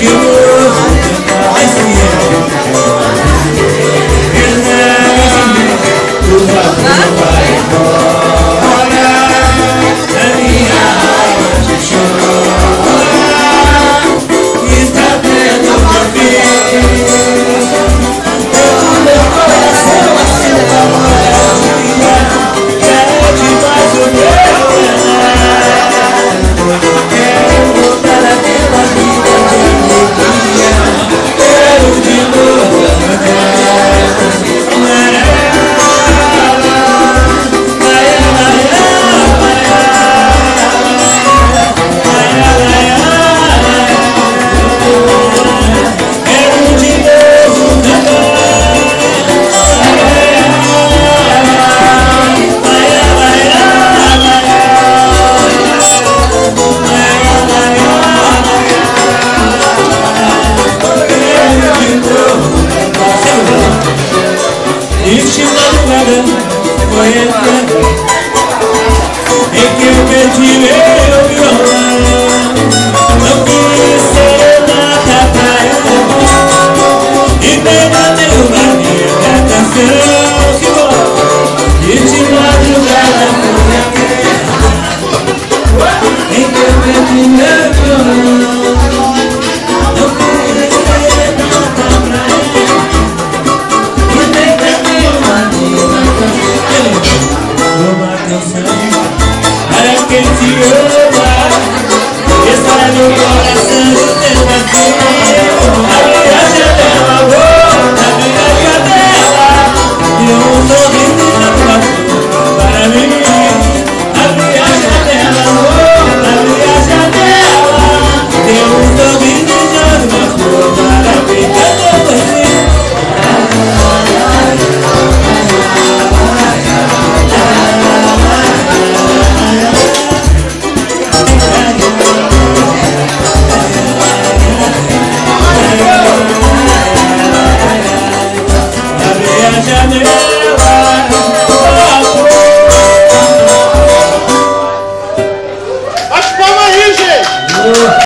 de novo, vai ser. Por favor, vai embora. A minha alma te chora. Está vendo uma vez. Meu coração acelera. É demais o meu olhar. Quero voltar àquela vida de alegria. Quero de novo foi entrando em que eu perdi